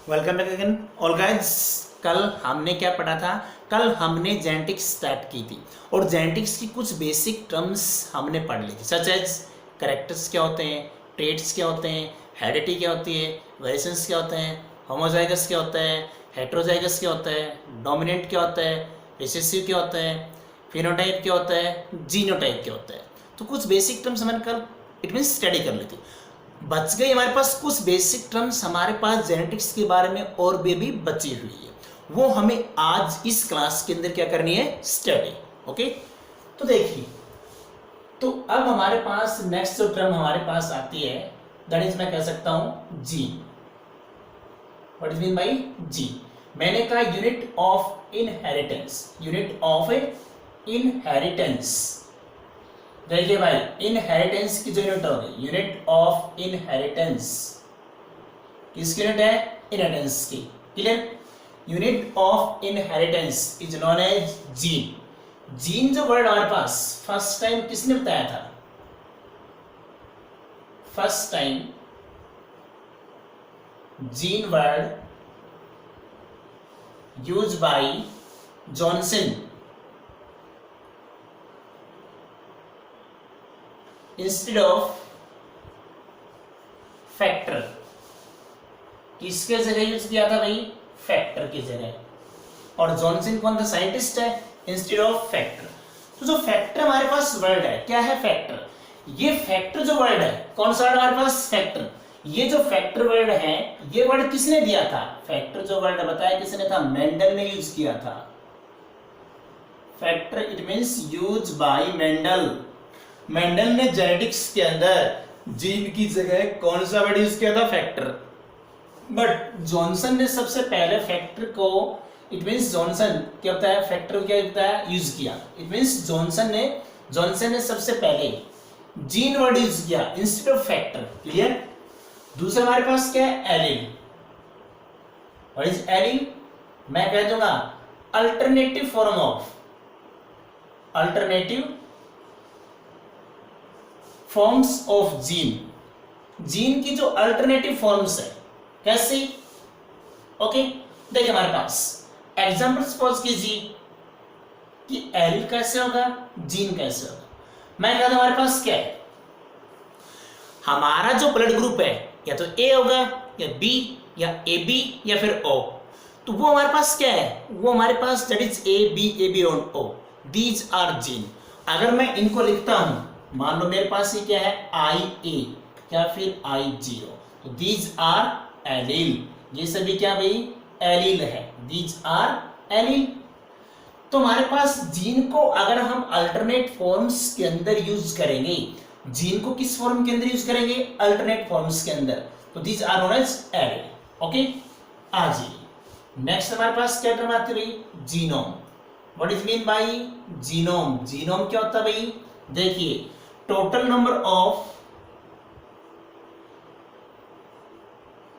Welcome back again all guys. कल हमने क्या पढ़ा था? कल हमने जेनेटिक्स स्टार्ट की थी और जेनेटिक्स की कुछ बेसिक टर्म्स हमने पढ़ ली थी, सच एज कैरेक्टर्स क्या होते हैं, ट्रेट्स क्या होते हैं, हेरिडिटी क्या होती है, वेरिएशंस क्या होते हैं, होमोजाइगस क्या होता है, हेट्रोजाइगस क्या होता है, डोमिनेंट क्या होता है, रिसेसिव क्या होता है, फिनोटाइप क्या होता है, जीनोटाइप क्या होता है। तो कुछ बेसिक टर्म्स हमने कल इट मीन स्टडी कर ली थी। बच गई हमारे पास कुछ बेसिक टर्म्स, हमारे पास जेनेटिक्स के बारे में और भी बची हुई है, वो हमें आज इस क्लास के अंदर क्या करनी है, स्टडी। ओके, तो देखिए, तो अब हमारे पास नेक्स्ट जो टर्म हमारे पास आती है दैट इज, मैं कह सकता हूं gene. What is mean by gene? मैंने कहा unit of inheritance, unit of inheritance. देखिए भाई, इनहेरिटेंस की जो यूनिट होगी, यूनिट ऑफ इनहेरिटेंस किसकी यूनिट है? इनहेरिटेंस की। Clear? Unit of inheritance is known as gene. Gene जो वर्ड हमारे पास फर्स्ट टाइम किसने बताया था? First time gene word use by Johnson instead of factor. किसके जगह यूज किया था भाई? फैक्टर की जगह। और जॉनसन कौन था? साइंटिस्ट है। Instead of factor. तो जो फैक्टर हमारे पास वर्ड है, क्या है फैक्टर? ये फैक्टर जो वर्ड है, कौन सा वर्ड हमारे पास? फैक्टर। ये जो फैक्टर वर्ड है, ये वर्ड किसने दिया था? फैक्टर जो वर्ड है बताया किसने था? मेंडल ने यूज किया था। Factor it means use by Mendel. Mendel ने जेनेटिक्स के अंदर जीन की जगह कौन सा वर्ड यूज किया था? फैक्टर। बट जॉनसन ने सबसे पहले फैक्टर को, इट मींस जॉनसन क्या होता है, फैक्टर क्या होता है, यूज किया। इट मींस जॉनसन ने सबसे पहले जीन वर्ड यूज किया इंस्टेड ऑफ फैक्टर। क्लियर? दूसरा हमारे पास क्या है? एलील। What is allele? मैं कह दूंगा alternative form of, alternative forms of gene. Gene की जो अल्टरनेटिव फॉर्म्स है, कैसे? ओके, देखिए हमारे पास एग्जांपल सपोज कीजिए कि एलील कैसे होगा, जीन कैसे होगा। मैं कहता हूं हमारे पास क्या है, हमारा जो ब्लड ग्रुप है या तो ए होगा या बी या ए बी या फिर ओ। तो वो हमारे पास क्या है? वो हमारे पास दैट इज ए बी और ओ, दीज आर जीन। अगर मैं इनको लिखता हूं, मान लो मेरे पास ये क्या है, आई ए या फिर आई जीरो, तो दीज आर एलील। ये सभी क्या भाई? एलील है। These R allele. तो हमारे पास जीन को अगर हम अल्टरनेट फॉर्म्स के अंदर यूज करेंगे, जीन को किस फॉर्म के अंदर यूज करेंगे? अल्टरनेट फॉर्म्स के अंदर, तो these are known as allele. Okay, आ जाइए नेक्स्ट हमारे पास क्या टर्म आती है भाई? Genome. What is mean by genome? Genome क्या होता है भाई? देखिए, total number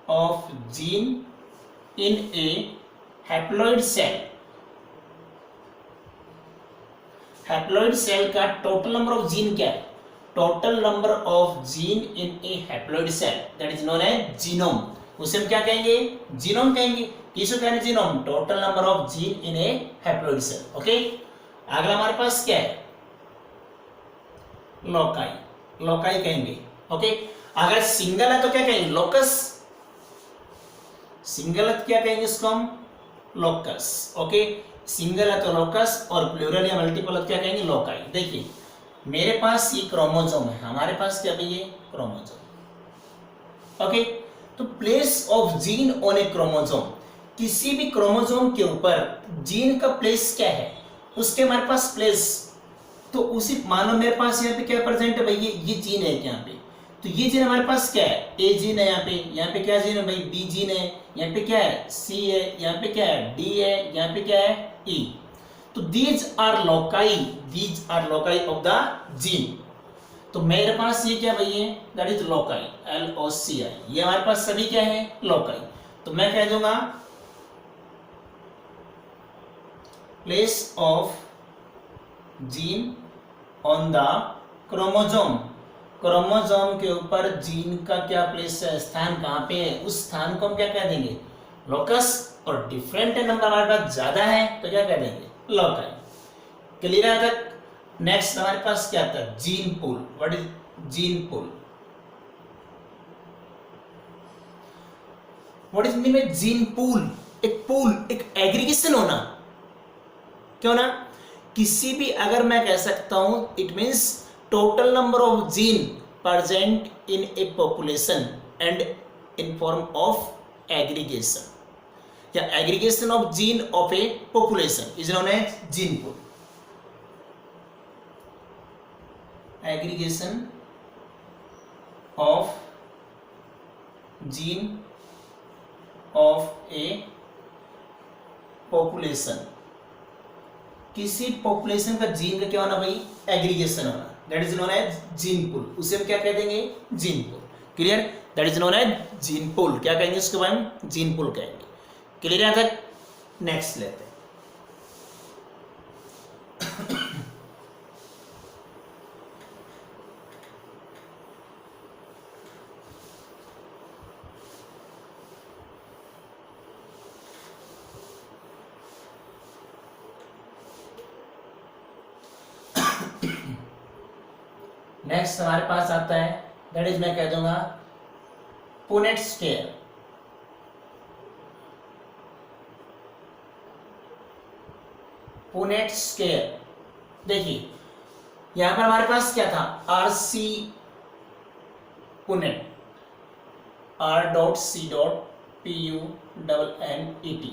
of gene in a haploid cell. Haploid cell का टोटल नंबर ऑफ जीन क्या है? Total number of gene in a haploid cell that is known as genome. उसे हम क्या कहेंगे? जीनोम कहेंगे। किसको कहेंगे genome? Total number of gene in a haploid cell. Okay, अगला हमारे पास क्या है? लोकाई। लोकाई कहेंगे। ओके, अगर सिंगल है तो क्या कहेंगे? लोकस। सिंगल है तो क्या कहेंगे इसको हम? लोकस। ओके, सिंगल है तो लोकस और प्लूरल या मल्टीपल है तो क्या कहेंगे? लोकाई। देखिए मेरे पास ये क्रोमोसोम है, हमारे पास क्या है? ये क्रोमोसोम। ओके, तो place of gene on A chromosome, किसी भी क्रोमोसोम के ऊपर जीन का प्लेस क्या है? उसके हमारे पास प्लेस, तो उसी मानो मेरे पास यहाँ पे क्या प्रेजेंट है भाई? ये जीन है यहाँ पे, तो ये जीन हमारे पास क्या है? ए जीन है। यहाँ पे क्या जीन है भाई? बी जीन है। यहाँ पे क्या है? सी है। यहाँ पे क्या है? डी है। यहाँ पे क्या है? ई। तो these are loci of the gene. तो मेरे पास ये क्या भाई है? That is loci, LOCI। ये हमारे पास सभी क्या है? लोकाई। तो मैं कह दूंगा place of gene on the chromosome. Chromosome के ऊपर जीन का क्या प्लेस है, स्थान कहाँ पे है, उस स्थान को हम क्या कह देंगे? लोकस और डिफरेंट नंबर हमारे पास ज्यादा है तो क्या कह देंगे लोकाई। क्लियर है तक। नेक्स्ट हमारे पास क्या आता है gene pool. What is gene pool? What is mean bye gene pool? एक पूल, एक एग्रीगेशन होना, क्यों ना? किसी भी, अगर मैं कह सकता हूं it means total number of gene present in a population and in form of aggregation या aggregation of gene of a population is known as gene pool. Aggregation of gene of a population, किसी population का gene का क्या होना भाई aggregation होना, that is known as gene pool. उसे हम क्या कह देंगे gene pool. Clear? That is known as gene pool. क्या कहेंगे उसके बारे में? जीन पूल कहेंगे। क्लियर यहां तक? नेक्स्ट लेते हैं। नेक्स्ट हमारे पास आता है दैट इज मैं कह दूंगा पुनेट स्क्वायर। पुनेट स्क्वायर, देखिए यहां पर हमारे पास क्या था RC Punnett, R.C.PUNNET,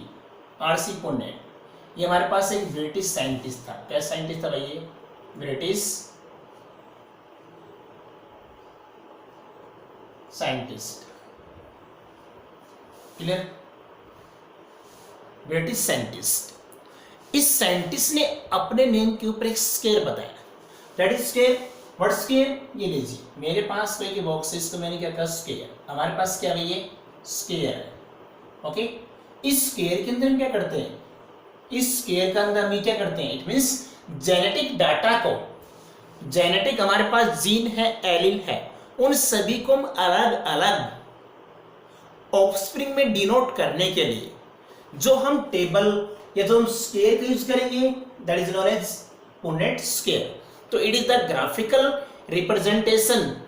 RC Punnett. ये हमारे पास एक ब्रिटिश साइंटिस्ट था। क्या साइंटिस्ट था भाई? ये British scientist. Clear? British scientist. इस साइंटिस्ट ने अपने नेम के ऊपर एक स्क्वायर बताया। That is square. What square? ये लीजिए मेरे पास कई बॉक्सेस को मैंने क्या कहा स्क्वायर। हमारे पास क्या है ये स्क्वायर है। ओके, इस स्क्वायर के अंदर हम क्या करते हैं? इस स्क्वायर के अंदर हम क्या करते हैं? इट मींस जेनेटिक डाटा को, जेनेटिक हमारे पास जीन है, एलील है, उन सभी को हम अलग अलग ऑफस्प्रिंग में डिनोट करने के लिए जो हम टेबल या जो हम स्क्वायर का यूज करेंगे that is known as Punnett square. तो it is the graphical representation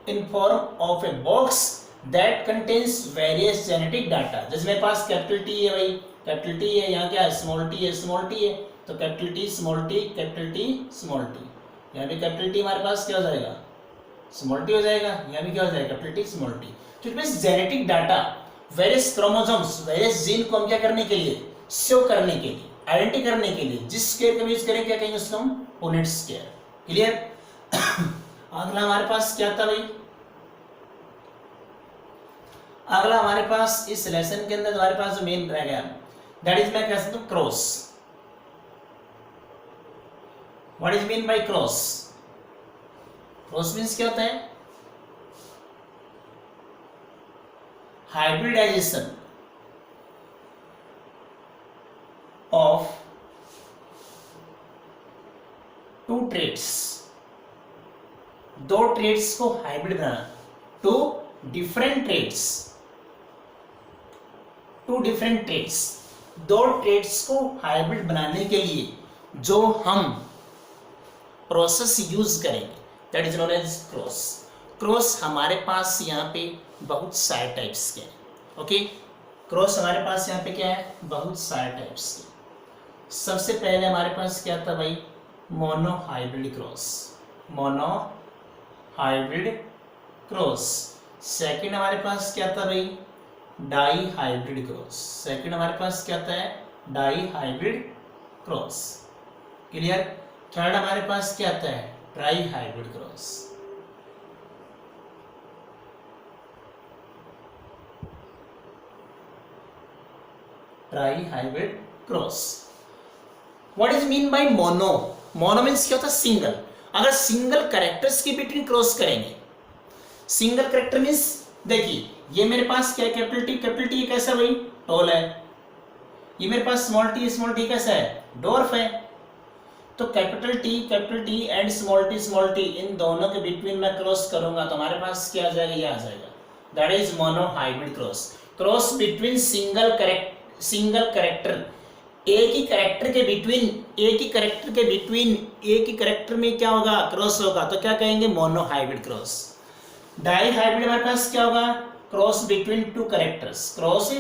in form of a box that contains various genetic data. जैसे मेरे पास कैपिटल टी है भाई, कैपिटल टी है, यहाँ क्या है स्मॉल टी है, स्मॉल टी है, तो capital T small T, capital T small T. यहाँ भी कैपिटल टी हमारे पास क्या हो जाएगा स्मॉल टी हो जाएगा, यहाँ भी क्या हो जाएगा कैपिटल टी स्मॉल टी। तो it means genetic data, various chromosomes, various gene को हम क्या करने के लिए शो करने के लिए, आइडेंटिटी करने के लिए जिस स्क्वायर का यूज करेंगे क्या कहेंगे उसको हम पुनेट स्क्वायर। क्लियर? अगला हमारे पास क्या था भाई? अगला हमारे पास इस लेसन के अंदर हमारे पास जो मेन रह गया दैट इज मैं कह सकता हूं cross. What is mean by cross? Cross means क्या होता है? हाइब्रिडाइजेशन ऑफ टू ट्रेट्स, दो ट्रेट्स को हाइब्रिड बनाना, two different traits, two different traits, दो ट्रेट्स को हाइब्रिड बनाने के लिए जो हम प्रोसेस यूज करेंगे that is known as cross. Cross हमारे पास यहाँ पे बहुत सारे टाइप्स के हैं। ओके, क्रॉस हमारे पास यहाँ पे क्या है बहुत सारे टाइप्स के। सबसे पहले हमारे पास क्या था भाई mono hybrid cross, mono hybrid cross. Second हमारे पास क्या था भाई डाई हाइब्रिड क्रॉस, सेकंड हमारे पास क्या था है dihybrid cross. Clear? Third हमारे पास क्या आता है trihybrid cross. Trihybrid cross. What is mean by mono? Mono means क्या होता है सिंगल। अगर सिंगल कैरेक्टर्स के बिटवीन क्रॉस करेंगे, सिंगल कैरेक्टर मीन्स देखिए ये मेरे पास क्या है कैपिटल टी कैसा भाई टॉल है, ये मेरे पास स्मॉल टी कैसा है डॉर्फ है। तो capital T and small T in दोनों के बिटवीन मैं क्रॉस करूंगा तो हमारे पास क्या आ जाएगा ये आ जाएगा that is monohybrid cross, cross between single character, एक ही कैरेक्टर के में क्या होगा, क्रॉस होगा, तो क्या कहेंगे, मोनोहाइब्रिड क्रॉस। डाई हाइब्रिड हमारे पास क्या होगा, cross between two characters, cross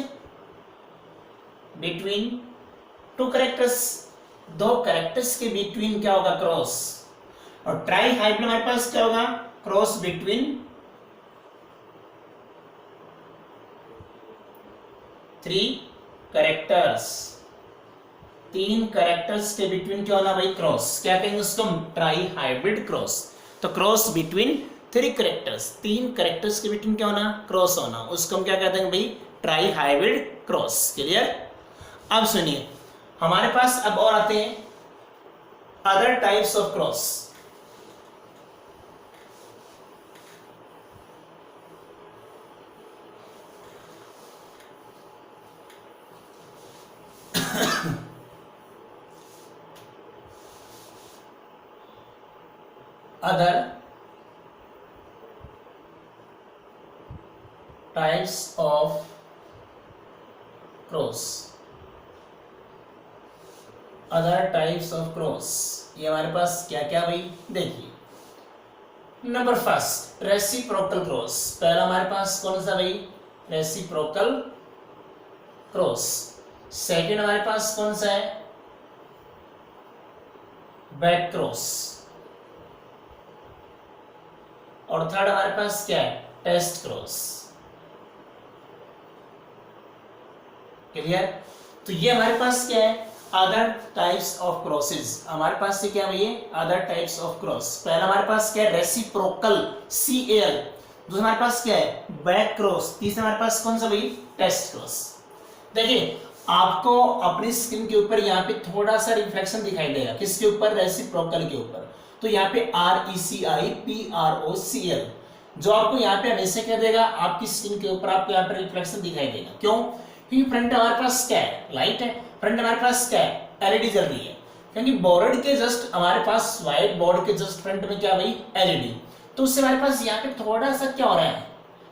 between two characters, दो कैरेक्टर्स के बिटवीन क्या होगा, क्रॉस। और ट्राई हाइब्रिड हमारे पास क्या होगा, क्रॉस बिटवीन थ्री कैरेक्टर्स, तीन कैरेक्टर्स के बिटवीन क्या होना भाई, क्रॉस, क्या कहेंगे उसको, ट्राई हाइब्रिड क्रॉस। तो क्रॉस बिटवीन थ्री कैरेक्टर्स, तीन कैरेक्टर्स के बिटवीन क्या होना, क्रॉस होना, उसको हम क्या कहते हैं भाई, ट्राई हाइब्रिड क्रॉस। क्लियर। अब सुनिए हमारे पास अब और आते हैं other types of cross. other types of cross, other types of cross, ये हमारे पास क्या क्या भाई, देखिए नंबर फर्स्ट रेसिप्रोकल क्रॉस, पहला हमारे पास कौन सा भाई, रेसिप्रोकल क्रॉस। सेकंड हमारे पास कौन सा है, बैक क्रॉस। और थर्ड हमारे पास क्या है, टेस्ट क्रॉस। क्लियर। तो ये हमारे पास क्या है, अदर टाइप्स ऑफ क्रॉसेस, हमारे पास से क्या है, अदर टाइप्स ऑफ क्रॉस। पहला हमारे पास क्या है, रेसिप्रोकल CAL। दूसरा हमारे पास क्या है, बैक क्रॉस। तीसरा हमारे पास कौन सा भाई, टेस्ट क्रॉस। देखिए आपको अपनी स्क्रीन के ऊपर यहाँ पे थोड़ा सा रिफ्लेक्शन दिखाई देगा, किसके ऊपर, रेसिप्रोकल के ऊपर। तो यहाँ पे RECIPROCL, जो आपको यहाँ पे हमेशा क्या देगा, आपकी स्क्रीन के ऊपर आपको यहाँ पे रिफ्लेक्शन दिखाई देगा। क्यों, क्योंकि फ्रंट हमारे पास क्या है, लाइट है, फ्रंट हमारे पास क्या है, LED जल रही है। क्योंकि बोर्ड के जस्ट हमारे पास, व्हाइट बोर्ड के जस्ट फ्रंट में क्या भाई, LED, तो उससे हमारे पास यहाँ पे थोड़ा सा क्या हो रहा है,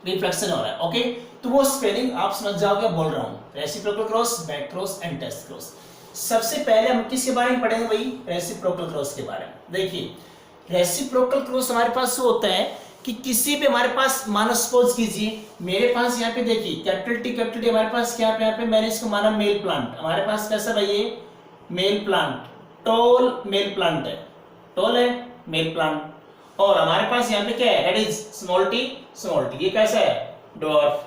रिफ्लेक्शन हो रहा है। ओके, तो वो स्पेलिंग आप समझ जाओगे, बोल रहा हूँ, reciprocal cross, back cross and test cross. सबसे पहले हम किसके बारे में पढ़ेंगे भाई, रेसिप्रोकल क्रॉस के बारे में। देखिए रेसिप्रोकल क्रॉस हमारे पास होता है कि किसी भी हमारे पास, मानो सपोज कीजिए मेरे पास यहाँ पे देखिए कैपिटल टी हमारे पास क्या, यहाँ पे मैंने इसको माना मेल प्लांट, हमारे पास कैसा भाई, ये male plant, tall male plant है, टॉल है मेल प्लांट। और हमारे पास यहाँ पे क्या है, दैट इज स्मॉल टी, ये कैसा है, डॉर्फ।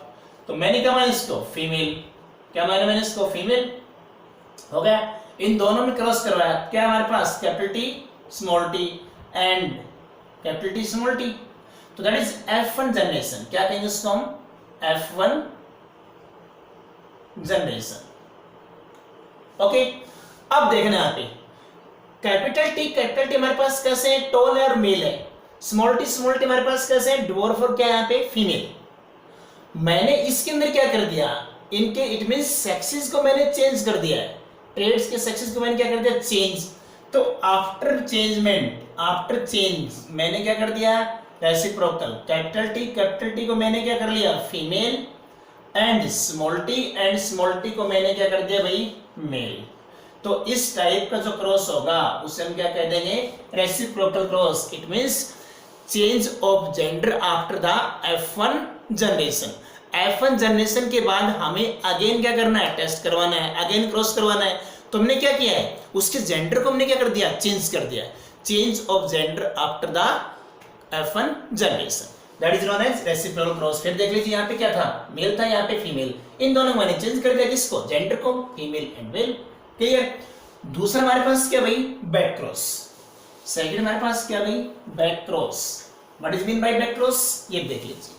तो मैंने क्या माना इसको, फीमेल, क्या माना मैंने इसको, फीमेल। हो गया, इन दोनों में क्रॉस करवाया, क्या हमारे पास, capital T small T and capital T small T. तो दैट इज F1 जनरेशन, क्या कहेंगे उसको हम, F1 जनरेशन। ओके, अब देखना यहाँ पे कैपिटल टी हमारे पास कैसे है, टॉल है और मेल है। स्मॉल टी हमारे पास कैसे है, डवार्फ और क्या है यहाँ पे, फीमेल। मैंने इसके अंदर क्या कर दिया, इनके इट मींस सेक्सेस को मैंने चेंज कर दिया है, ट्रेड्स के सेक्सेस को मैंने क्या कर दिया, चेंज। तो आफ्टर चेंज मैंने क्या कर दिया, रेसिप्रोकल, कैपिटल टी को मैंने क्या कर लिया, फीमेल, एंड स्मॉल टी को मैंने क्या कर दिया भाई, मेल। तो इस टाइप का जो क्रॉस होगा उसे हम क्या कह देंगे, reciprocal cross. It means change of gender after the F1 generation. F1 generation के बाद हमें अगेन क्या करना है, टेस्ट करवाना है, अगेन क्रॉस करवाना है। तो हमने क्या किया है, उसके जेंडर को हमने क्या कर दिया, चेंज कर दिया, change of gender after the F1 generation, that is known as reciprocal cross. फिर देख लीजिए यहाँ पे क्या था, मेल था, यहाँ पे फीमेल, इन दोनों को मैंने चेंज कर दिया, किसको, जेंडर को, फीमेल एंड मेल। क्लियर। दूसरा हमारे पास क्या भाई, बैक क्रॉस। सेकंड हमारे पास क्या भाई, back cross. What is mean buy back cross, ये देख लीजिए।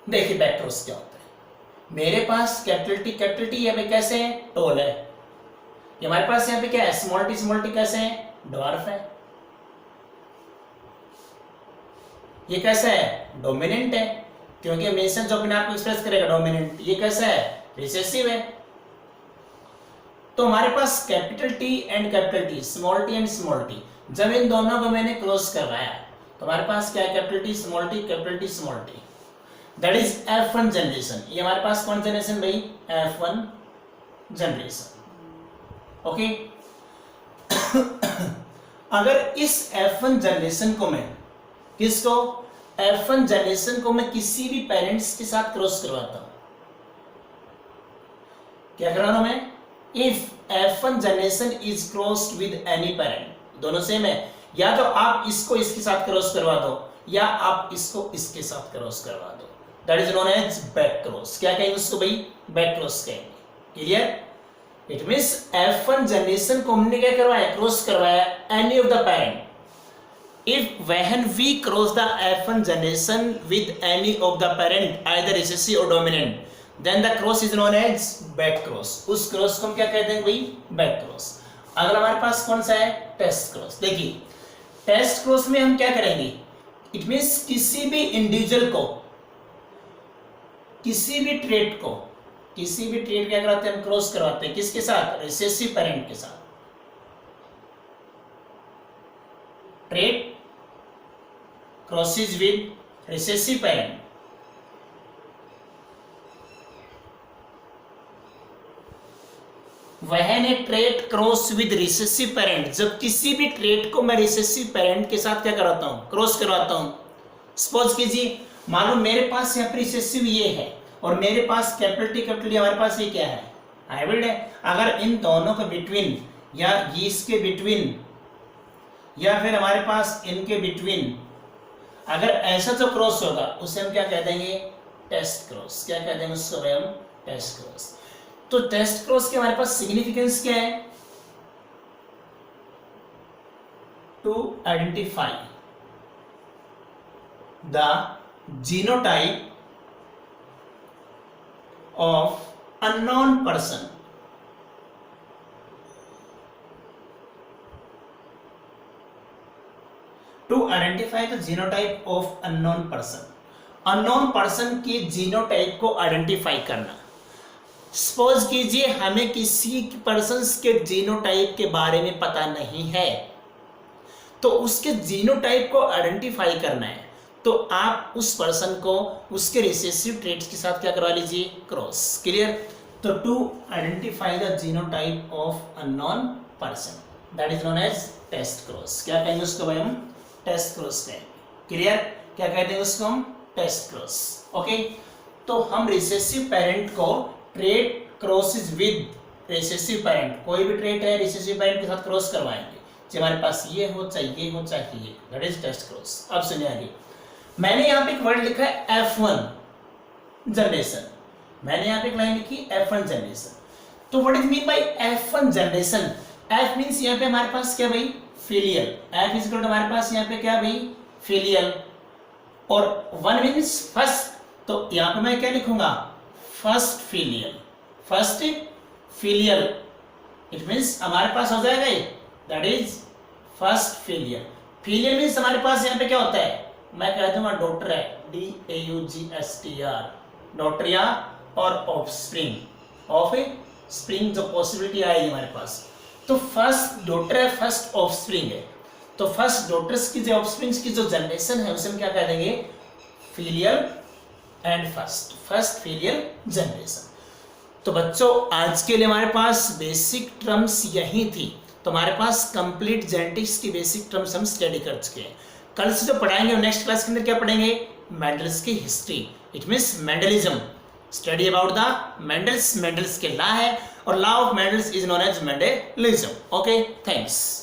देखिए बैक क्रॉस क्या होता है, मेरे पास कैपिटल टी है, कैसे है, टॉल है। ये हमारे पास यहाँ पे क्या है, स्मॉल टी कैसे है, डवार्फ है। ये कैसा है, डोमिनेंट है, क्योंकि हमेशा जो अपने आप को एक्सप्रेस करेगा डोमिनेंट। ये कैसा है, रिसेसिव है। तो हमारे पास capital T and capital T, small T and small T, जब इन दोनों को मैंने क्रॉस करवाया तो हमारे पास क्या है, capital T small T, capital T small T, that is F1 generation. ये हमारे पास कौन जनरेशन भाई, F1 जनरेशन। ओके अगर इस F1 जनरेशन को मैं किसको, F1 जनरेशन को मैं किसी भी पेरेंट्स के साथ क्रॉस करवाता हूं, क्या कराना मैं, if F1 generation is crossed with any parent, दोनों सेम है, या तो आप इसको इसके साथ क्रॉस करवा दो या आप इसको इसके साथ क्रॉस करवा दो, that is known as back cross. क्या कहेंगे उसको भाई, बैक क्रॉस कहेंगे। Clear, it means F1 generation को हमने क्या करवाया, क्रॉस करवाया any of the parent. If when we cross the F1 generation with any of the parent either recessive or dominant, then the cross is known as back cross। उस cross को हम क्या कहते हैं भाई, बैक क्रॉस। अगला हमारे पास कौन सा है, टेस्ट क्रॉस। देखिए टेस्ट क्रॉस में हम क्या करेंगे, इट मींस किसी भी इंडिविजुअल को, किसी भी ट्रेट को, किसी भी ट्रेट क्या कराते हैं, हम क्रॉस करवाते हैं किसके साथ, रिसेसिव पेरेंट के साथ। Trait crosses with recessive parent, when a trait cross with recessive parent, जब किसी भी ट्रेट को मैं रिसेसिव पेरेंट के साथ क्या कराता हूं, क्रॉस करवाता हूं। सपोज कीजिए मालूम मेरे पास यहाँ पर रिसेसिव ये है और मेरे पास कैपिटल टी हमारे पास ये क्या है, हाइब्रिड है। अगर इन दोनों के बिटवीन या इसके बिटवीन या फिर हमारे पास इनके बिटवीन अगर ऐसा जो क्रॉस होगा उसे हम क्या कह देंगे, टेस्ट क्रॉस। क्या कह देंगे उसको भाई हम, टेस्ट क्रॉस। तो टेस्ट क्रॉस के हमारे पास सिग्निफिकेंस क्या है, to identify the genotype of unknown person, to identify the genotype of unknown person. Unknown person की जीनोटाइप को आइडेंटिफाई करना। सपोज कीजिए हमें किसी पर्सन के जीनोटाइप के बारे में पता नहीं है, तो उसके जीनोटाइप को आइडेंटिफाई करना है, तो आप उस पर्सन को उसके रिसेसिव ट्रेट्स के साथ क्या करवा लीजिए, क्रॉस। क्लियर, तो to identify the genotype of unknown person, that is known as test cross. क्या कहेंगे उसको भाई हम, टेस्ट क्रॉस कहेंगे। क्लियर, क्या कहते हैं उसको हम, टेस्ट क्रॉस। ओके, तो हम रिसेसिव पेरेंट को trait crosses with recessive parent, कोई भी ट्रेट है रिसेसिव पेरेंट के साथ क्रॉस करवाएंगे, चाहे हमारे पास ये हो चाहे ये हो चाहे ये, दैट इज टेस्ट क्रॉस। अब सुनिए आगे, मैंने यहाँ पे एक वर्ड लिखा है F1 जनरेशन, मैंने यहाँ पे एक लाइन लिखी F1 जनरेशन। तो what is mean by F1 generation, F means यहाँ पे हमारे पास क्या भाई, filial. F is equal to हमारे पास यहाँ पे क्या भाई, फिलियल, और 1 मींस फर्स्ट, तो यहाँ पे मैं क्या लिखूंगा, first filial, first filial, it means हमारे पास हो जाएगा ये, that is first filial. Filial means हमारे पास यहाँ पे क्या होता है, मैं कह दूंगा डॉटर है, DAUGSTR, डॉटर या और ऑफ स्प्रिंग, ऑफ स्प्रिंग जो पॉसिबिलिटी आएगी हमारे पास। तो फर्स्ट डॉटर है, फर्स्ट ऑफ स्प्रिंग है, तो फर्स्ट डॉटर्स की जो ऑफ स्प्रिंग्स की जो जनरेशन है उसे हम क्या कह देंगे, filial and first, first filial generation. तो बच्चों आज के लिए हमारे पास बेसिक टर्म्स यही थी, तो हमारे पास कंप्लीट जेनेटिक्स की बेसिक टर्म्स हम स्टडी कर चुके हैं। कल से जो पढ़ाएंगे नेक्स्ट क्लास के अंदर क्या पढ़ेंगे, मेंडल्स की history, it means Mendelism, study about the Mendels, Mendel's के लॉ है और law of Mendel's is known as Mendelism. Okay, thanks.